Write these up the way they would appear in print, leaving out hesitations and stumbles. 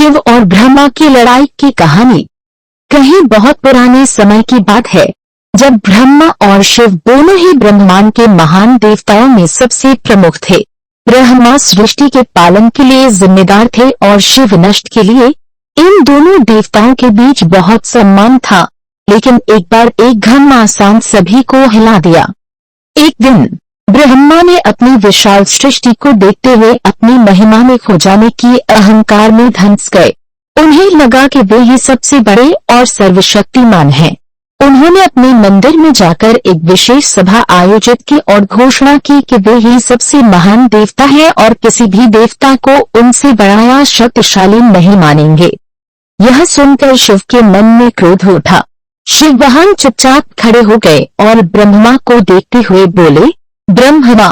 शिव और ब्रह्मा की लड़ाई की कहानी कहीं बहुत पुराने समय की बात है, जब ब्रह्मा और शिव दोनों ही ब्रह्मांड के महान देवताओं में सबसे प्रमुख थे। ब्रह्मा सृष्टि के पालन के लिए जिम्मेदार थे और शिव नष्ट के लिए। इन दोनों देवताओं के बीच बहुत सम्मान था, लेकिन एक बार एक घमासान सभी को हिला दिया। एक दिन ब्रह्मा ने अपनी विशाल सृष्टि को देखते हुए अपनी महिमा में खो जाने की अहंकार में धंस गए। उन्हें लगा कि वे ही सबसे बड़े और सर्वशक्तिमान हैं। उन्होंने अपने मंदिर में जाकर एक विशेष सभा आयोजित की और घोषणा की कि वे ही सबसे महान देवता हैं और किसी भी देवता को उनसे बड़ा या शक्तिशाली नहीं मानेंगे। यह सुनकर शिव के मन में क्रोध उठा। शिव वहां चुपचाप खड़े हो गए और ब्रह्मा को देखते हुए बोले, ब्रह्मा,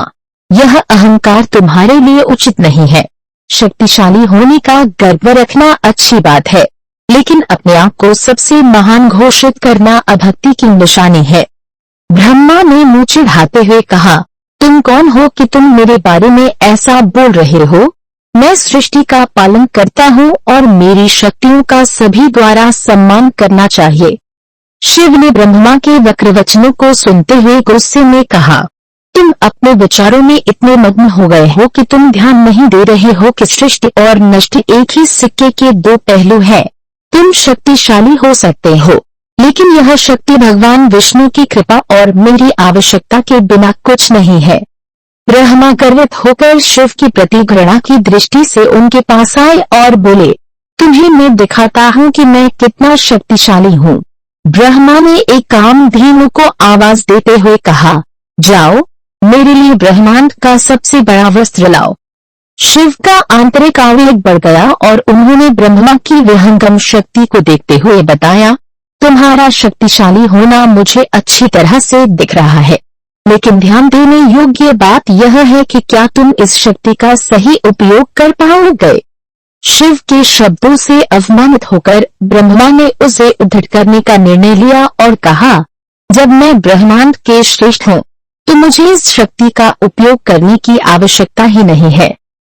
यह अहंकार तुम्हारे लिए उचित नहीं है। शक्तिशाली होने का गर्व रखना अच्छी बात है, लेकिन अपने आप को सबसे महान घोषित करना अभक्ति की निशानी है। ब्रह्मा ने मुंह चिढ़ाते हुए कहा, तुम कौन हो कि तुम मेरे बारे में ऐसा बोल रहे हो? मैं सृष्टि का पालन करता हूँ और मेरी शक्तियों का सभी द्वारा सम्मान करना चाहिए। शिव ने ब्रह्मा के वक्रवचनों को सुनते हुए गुस्से में कहा, तुम अपने विचारों में इतने मग्न हो गए हो कि तुम ध्यान नहीं दे रहे हो कि सृष्टि और नष्टि एक ही सिक्के के दो पहलू हैं। तुम शक्तिशाली हो सकते हो, लेकिन यह शक्ति भगवान विष्णु की कृपा और मेरी आवश्यकता के बिना कुछ नहीं है। ब्रह्मा गर्वित होकर शिव की प्रति घृणा की दृष्टि से उनके पास आए और बोले, तुम्हें मैं दिखाता हूँ कि मैं कितना शक्तिशाली हूँ। ब्रह्मा ने एक कामधेनु को आवाज देते हुए कहा, जाओ, मेरे लिए ब्रह्मांड का सबसे बड़ा वस्त्र लाओ। शिव का आंतरिक आवेग बढ़ गया और उन्होंने ब्रह्मा की विहंगम शक्ति को देखते हुए बताया, तुम्हारा शक्तिशाली होना मुझे अच्छी तरह से दिख रहा है, लेकिन ध्यान देने योग्य बात यह है कि क्या तुम इस शक्ति का सही उपयोग कर पाओगे? शिव के शब्दों से अवमानित होकर ब्रह्मा ने उसे उद्धट करने का निर्णय लिया और कहा, जब मैं ब्रह्मांड के श्रेष्ठ हूँ तो मुझे इस शक्ति का उपयोग करने की आवश्यकता ही नहीं है।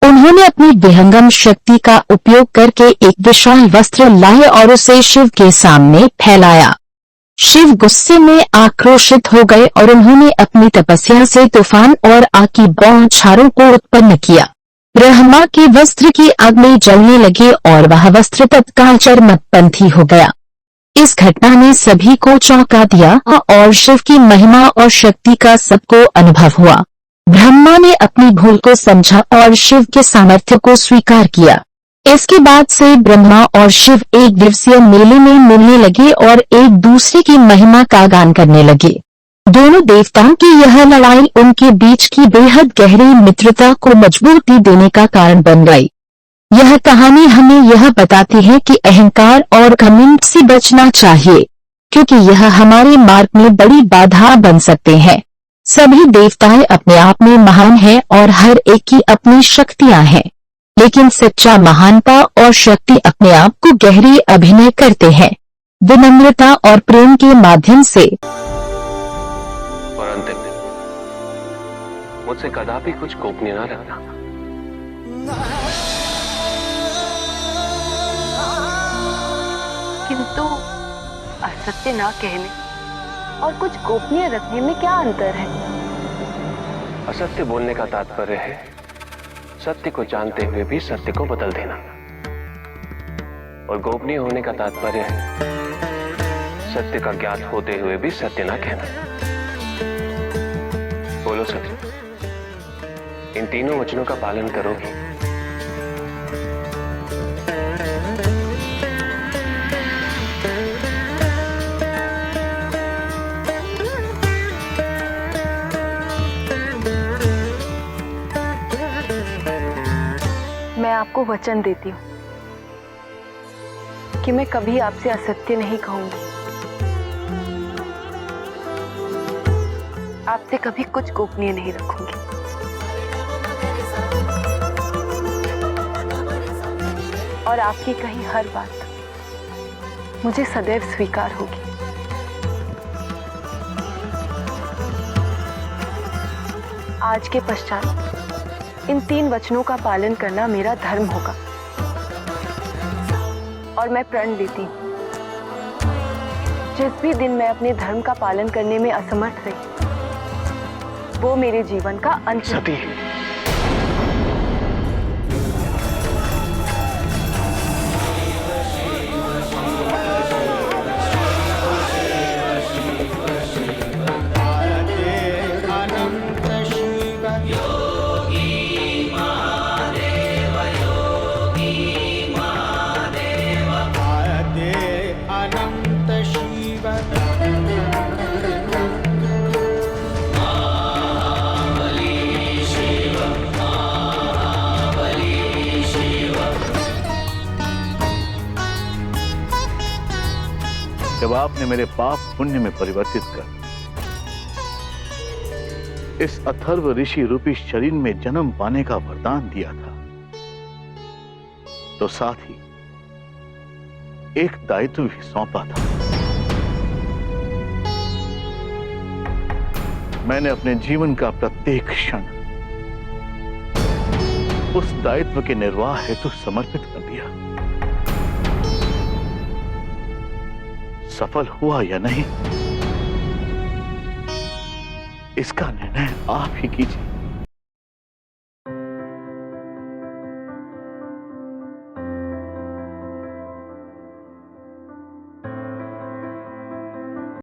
उन्होंने अपनी विहंगम शक्ति का उपयोग करके एक विशाल वस्त्र लाए और उसे शिव के सामने फैलाया। शिव गुस्से में आक्रोशित हो गए और उन्होंने अपनी तपस्या से तूफान और आग की बौछारों को उत्पन्न किया। ब्रह्मा के वस्त्र की आग में जलने लगे और वह वस्त्र तत्काल चरमपंथी हो गया। इस घटना ने सभी को चौंका दिया और शिव की महिमा और शक्ति का सबको अनुभव हुआ। ब्रह्मा ने अपनी भूल को समझा और शिव के सामर्थ्य को स्वीकार किया। इसके बाद से ब्रह्मा और शिव एक दिवसीय मेले में मिलने लगे और एक दूसरे की महिमा का गान करने लगे। दोनों देवताओं की यह लड़ाई उनके बीच की बेहद गहरी मित्रता को मजबूती देने का कारण बन गई। यह कहानी हमें यह बताती है कि अहंकार और घमंड से बचना चाहिए, क्योंकि यह हमारे मार्ग में बड़ी बाधा बन सकते हैं। सभी देवताएं अपने आप में महान हैं और हर एक की अपनी शक्तियां हैं, लेकिन सच्चा महानता और शक्ति अपने आप को गहरी अभिनय करते हैं, विनम्रता और प्रेम के माध्यम से। और अंतिम दिन, मुझसे कदापि कुछ गोपनीय न रखना। किंतु असत्य ना कहने और कुछ गोपनीय रखने में क्या अंतर है? असत्य बोलने का तात्पर्य है सत्य को जानते हुए भी सत्य को बदल देना, और गोपनीय होने का तात्पर्य है सत्य का ज्ञात होते हुए भी सत्य ना कहना। बोलो सत्य, इन तीनों वचनों का पालन करोगी? मैं आपको वचन देती हूँ कि मैं कभी आपसे असत्य नहीं कहूंगी, आपसे कभी कुछ गोपनीय नहीं रखूंगी। और आपकी कही हर बात मुझे सदैव स्वीकार होगी। आज के पश्चात इन 3 वचनों का पालन करना मेरा धर्म होगा। और मैं प्रण लेती हूँ जिस भी दिन मैं अपने धर्म का पालन करने में असमर्थ रही वो मेरे जीवन का अंत है। सती, जब आपने मेरे पाप पुण्य में परिवर्तित कर इस अथर्व ऋषि रूपी शरीर में जन्म पाने का वरदान दिया था तो साथ ही एक दायित्व भी सौंपा था। मैंने अपने जीवन का प्रत्येक क्षण उस दायित्व के निर्वाह हेतु समर्पित कर दिया। सफल हुआ या नहीं इसका निर्णय आप ही कीजिए।